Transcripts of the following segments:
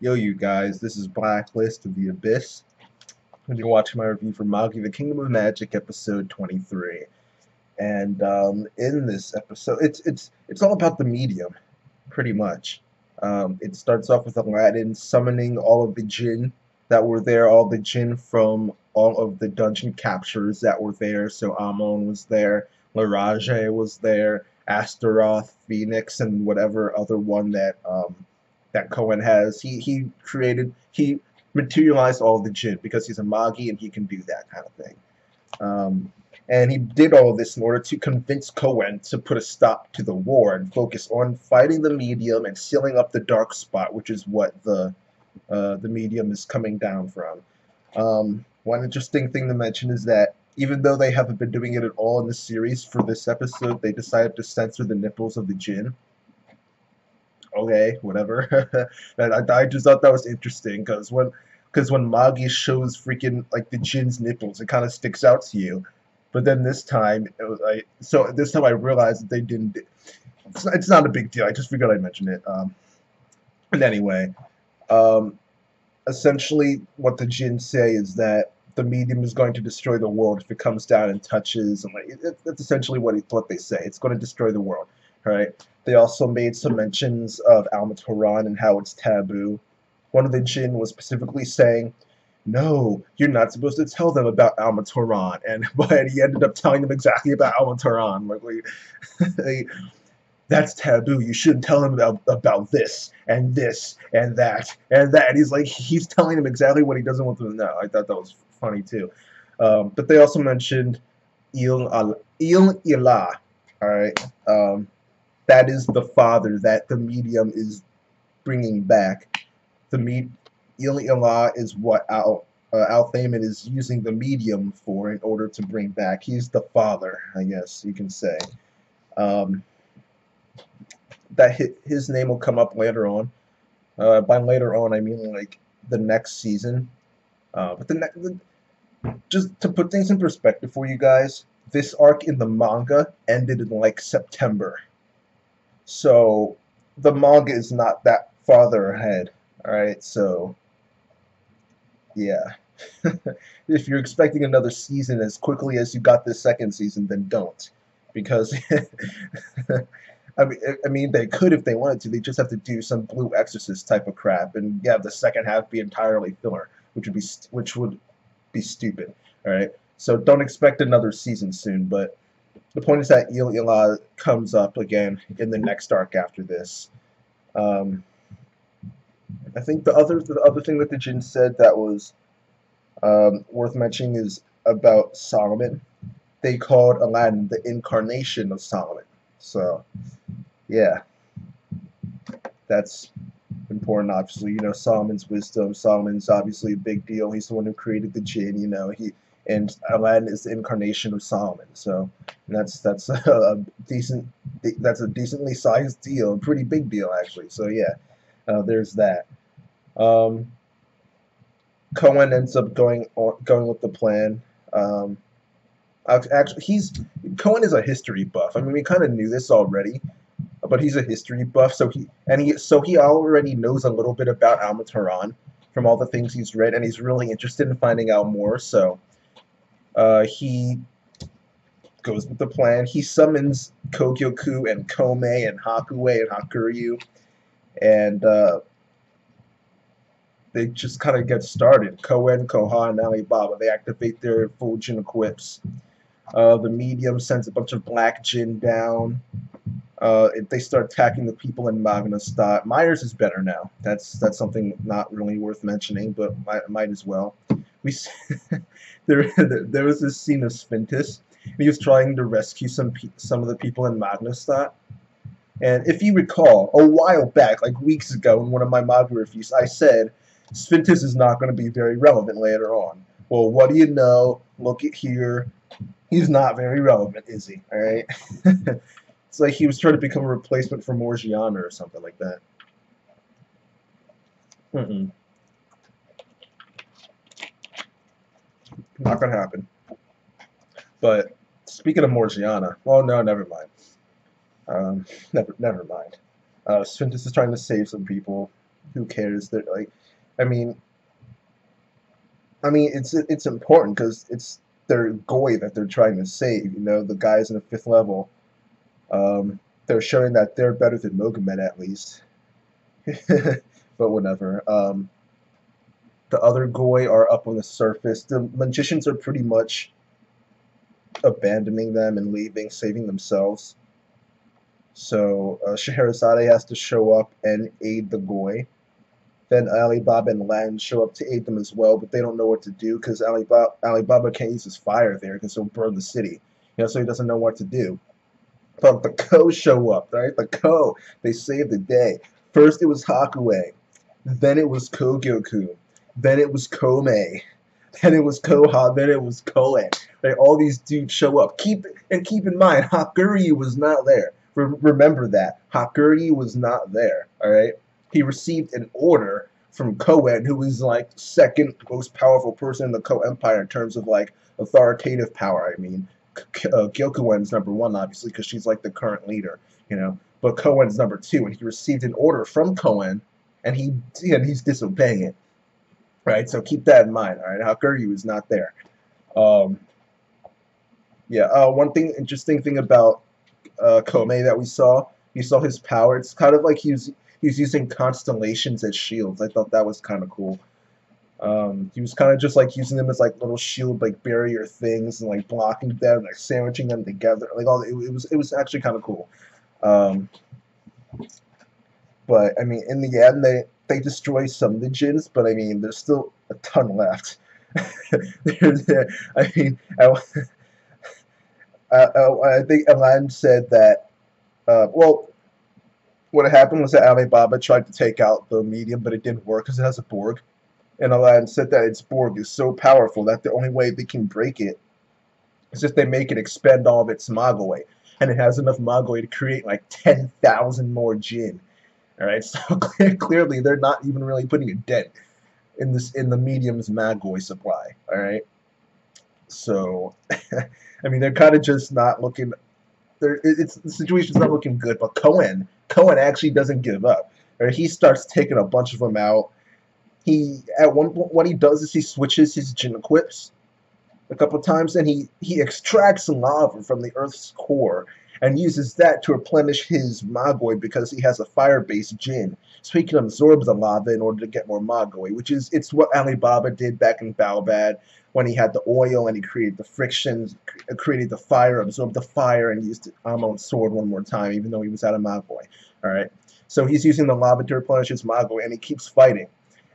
Yo, you guys, this is Blacklist of the Abyss, and you're watching my review for Magi, the Kingdom of Magic, episode 23. And in this episode, it's all about the medium, pretty much. It starts off with Aladdin summoning all of the djinn that were there, all the djinn from all of the dungeon captures that were there. So Amon was there, Laraje was there, Astaroth, Phoenix, and whatever other one that Kouen has. He materialized all the djinn because he's a Magi and he can do that kind of thing. And he did all of this in order to convince Kouen to put a stop to the war and focus on fighting the medium and sealing up the dark spot, which is what the medium is coming down from. One interesting thing to mention is that even though they haven't been doing it at all in the series, for this episode they decided to censor the nipples of the djinn. Okay, whatever. I just thought that was interesting because when Magi shows freaking like the djinn's nipples, it kind of sticks out to you. But then this time, it was like so. This time I realized that they didn't. It's not a big deal. I just figured I'd mention it. And anyway, um, essentially, what the djinn say is that the medium is going to destroy the world if it comes down and touches. And like that's essentially what they say. It's going to destroy the world. Right? They also made some mentions of Almatoran and how it's taboo. One of the djinn was specifically saying, "No, you're not supposed to tell them about Almatoran," and but he ended up telling them exactly about Almatoran. Like, that's taboo. You shouldn't tell him about this and this and that and that. And he's telling him exactly what he doesn't want them to know. I thought that was funny too. But they also mentioned Il Ilah. All right, that is the father that the medium is bringing back. Il Ilah is what Al Thaman is using the medium for in order to bring back. He's the father, I guess you can say. Um, that his name will come up later on. By later on, I mean like the next season. But just to put things in perspective for you guys, this arc in the manga ended in like September, so the manga is not that farther ahead. All right, so yeah. If you're expecting another season as quickly as you got this second season, then don't, because I mean, they could if they wanted to. They just have to do some Blue Exorcist type of crap, and have the second half be entirely filler, which would be stupid. All right, so don't expect another season soon. But the point is that Il Ilah comes up again in the next arc after this. Um, I think the other thing that the Jin said that was worth mentioning is about Solomon. They called Aladdin the incarnation of Solomon. So yeah, that's important. Obviously, Solomon's wisdom. Solomon's obviously a big deal. He's the one who created the jinn. And Aladdin is the incarnation of Solomon. So that's a decently sized deal, a pretty big deal actually. So yeah, there's that. Um, Kouen ends up going with the plan. Um, Actually, Kouen is a history buff. I mean, we kind of knew this already, but he's a history buff, so he already knows a little bit about Almataran from all the things he's read, and he's really interested in finding out more. So he goes with the plan. He summons Kogyoku and Kome and Hakuei and Hakuryu, and they just kind of get started. Kouen, Koha, and Alibaba, they activate their full djinn equips. The medium sends a bunch of black djinn down. They start attacking the people in Magnostadt. Myers is better now. That's something not really worth mentioning, but might as well. We there was this scene of Sphintus. He was trying to rescue some of the people in Magnostadt. And if you recall, a while back, like weeks ago, in one of my manga reviews, I said Sphintus is not going to be very relevant later on. Well, what do you know? Look at here. He's not very relevant, is he? All right. It's like he was trying to become a replacement for Morgiana or something like that. Not gonna happen. But speaking of Morgiana, well, no, never mind. Never mind. Sphintus is trying to save some people. Who cares? They're like, I mean, it's important because it's their Goy that they're trying to save. You know, the guys in the fifth level. They're showing that they're better than Mogamed at least. But whatever. The other Goy are up on the surface. The magicians are pretty much abandoning them and leaving, saving themselves. So Scheherazade has to show up and aid the Goy. Then Alibaba and Lan show up to aid them as well, but they don't know what to do because Alibaba can't use his fire there because he'll burn the city. You know, so he doesn't know what to do. But the Ko show up, right? The Ko, they save the day. First it was Hakuei, then it was Kogyoku, then it was Kome, then it was Koha, then it was Kouen. Right? All these dudes show up. Keep in mind, Hakuryu was not there. Remember that. Hakuryu was not there, alright? He received an order from Kouen, who is like second most powerful person in the Ko Empire in terms of like authoritative power. I mean, Gyokuen's number one, obviously, because she's like the current leader, you know. But Kouen's number two, and he received an order from Kouen, and he's disobeying it, right? So keep that in mind. All right, Hakuryu is not there. Um, yeah. One interesting thing about Kome that we saw, you saw his power. It's kind of like he's using constellations as shields. I thought that was kind of cool. He was kind of just like using them as like little shield like barrier things and like blocking them, like sandwiching them together. Like it was actually kind of cool. Um, but I mean, in the end, they destroy some of the djinns, but I mean, there's still a ton left. I mean, I think Alan said that. Well, what happened was that Alibaba tried to take out the medium, but it didn't work because it has a Borg. And Aladdin said that its Borg is so powerful that the only way they can break it is if they make it expend all of its Magoi. And it has enough Magoi to create like 10,000 more djinn. Alright, so clearly they're not even really putting a dent in the medium's Magoi supply. Alright? So I mean they're kind of just not looking the situation's not looking good, but Kouen actually doesn't give up. Right? He starts taking a bunch of them out. He at one point what he does is he switches his djinn equips a couple times, and he extracts lava from the Earth's core and uses that to replenish his Magoi because he has a fire-based djinn, so he can absorb the lava in order to get more Magoi, which is it's what Alibaba did back in Balbad when he had the oil and he created the frictions, created the fire, absorbed the fire, and used Amon's sword one more time, even though he was out of Magoi. All right, so he's using the lava to replenish his Magoi, and he keeps fighting.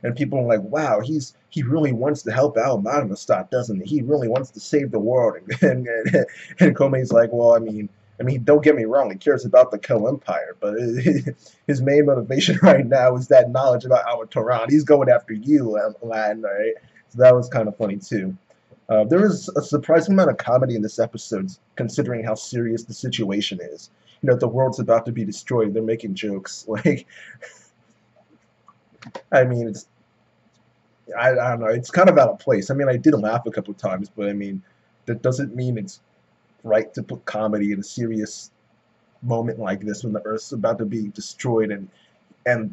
And people are like, wow, he really wants to help out magnostadt, doesn't he? He really wants to save the world. And Kome's like, well, I mean, don't get me wrong, he cares about the Ko Empire, but his main motivation right now is that knowledge about our Toran. He's going after you, Lan, right? So that was kind of funny too. There was a surprising amount of comedy in this episode, considering how serious the situation is. You know, the world's about to be destroyed. They're making jokes like. I mean, I don't know. It's kind of out of place. I mean, I did laugh a couple of times, but I mean, that doesn't mean it's right to put comedy in a serious moment like this when the Earth's about to be destroyed and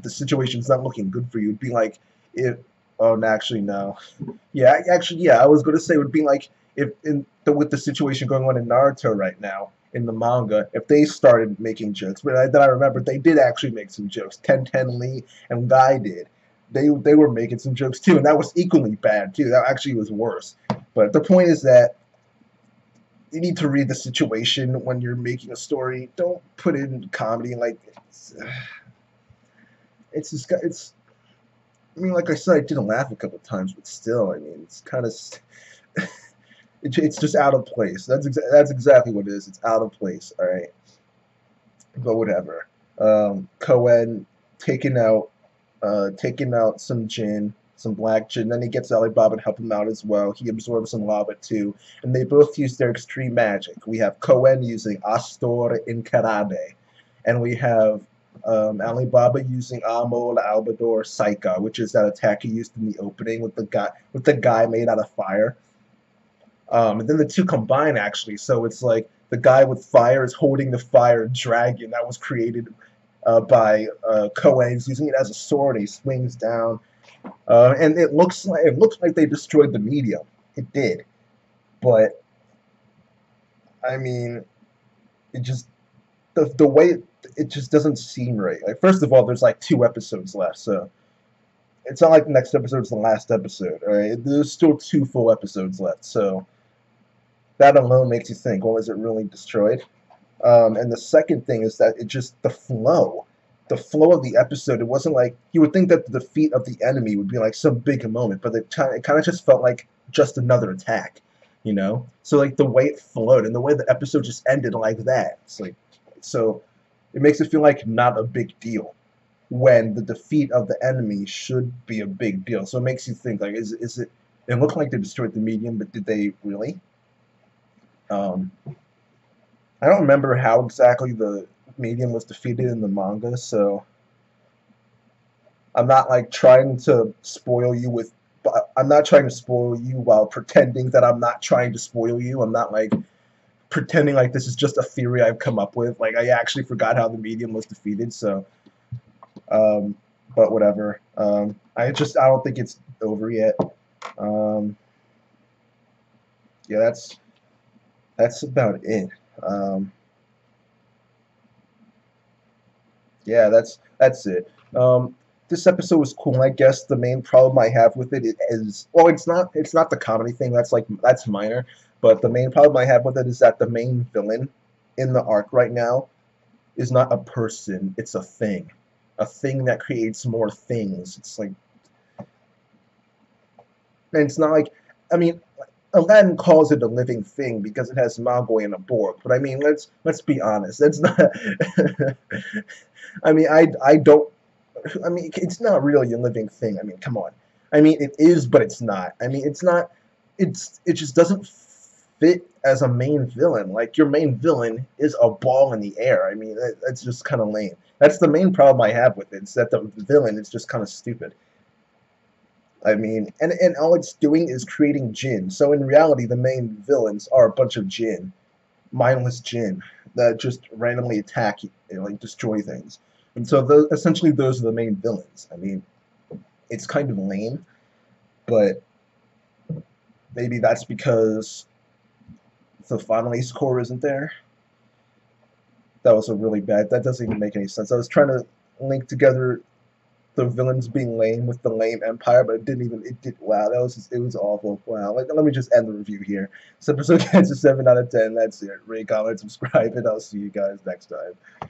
the situation's not looking good for you. It'd be like if oh, no, actually no, yeah, actually yeah. I was going to say it would be like if with the situation going on in Naruto right now in the manga, if they started making jokes. But then I remember they did actually make some jokes. Ten Lee and Guy did. They were making some jokes too, and that was equally bad too. That actually was worse. But the point is that you need to read the situation when you're making a story. Don't put in comedy like it's just it's. I mean, like I said, I didn't laugh a couple of times, but still, I mean, it's kind of it's just out of place. That's exactly what it is. It's out of place. All right, but whatever. Kouen taking out some djinn, some black djinn. Then he gets Alibaba to help him out as well. He absorbs some lava too, and they both use their extreme magic. We have Kouen using Astor Incarade, and we have Alibaba using Amol Albador Saika, which is that attack he used in the opening with the guy made out of fire. And then the two combine actually, so it's like the guy with fire is holding the fire dragon that was created by Kouen. He's using it as a sword. He swings down, and it looks like they destroyed the medium. It did, but I mean, it just the way it just doesn't seem right. Like, first of all, there's like 2 episodes left, so it's not like the next episode's the last episode. All right, there's still 2 full episodes left, so that alone makes you think, well, is it really destroyed? And the second thing is that it just the flow of the episode. It wasn't like you would think that the defeat of the enemy would be like some big moment, but it kind of just felt like just another attack, you know. So like the way it flowed and the way the episode just ended like that, it's like so it makes it feel like not a big deal when the defeat of the enemy should be a big deal. So it makes you think like, is it? It looked like they destroyed the medium, but did they really? Um, I don't remember how exactly the medium was defeated in the manga, so I'm not like trying to spoil you with. I'm not trying to spoil you while pretending that I'm not trying to spoil you. I'm not like pretending like this is just a theory I've come up with. Like I actually forgot how the medium was defeated, so um, but whatever. I don't think it's over yet. Um, yeah, that's about it. Um, yeah, that's it. This episode was cool. I guess the main problem I have with it is, well, it's not the comedy thing. That's minor. But the main problem I have with it is that the main villain in the arc right now is not a person. It's a thing that creates more things. It's like, and it's not like, I mean, Aladdin calls it a living thing because it has Magi and a Borg. But I mean, let's be honest. That's not. I mean, I don't. I mean, it's not really a living thing. I mean, come on. I mean, it is, but it's not. I mean, it's not. It just doesn't fit as a main villain. Like your main villain is a ball in the air. I mean, that's just kind of lame. That's the main problem I have with it. It's that the villain is just kind of stupid. I mean, and all it's doing is creating djinn. So in reality, the main villains are a bunch of djinn, mindless djinn that just randomly attack and like destroy things. And so essentially, those are the main villains. I mean, it's kind of lame, but maybe that's because the final ace core isn't there. That was a really bad. That doesn't even make any sense. I was trying to link together the villains being lame with the lame empire, but it didn't even. It did. Wow, it was awful. Wow. Like, let me just end the review here. This episode gets a 7 out of 10. That's it. Rate, comment, subscribe, and I'll see you guys next time.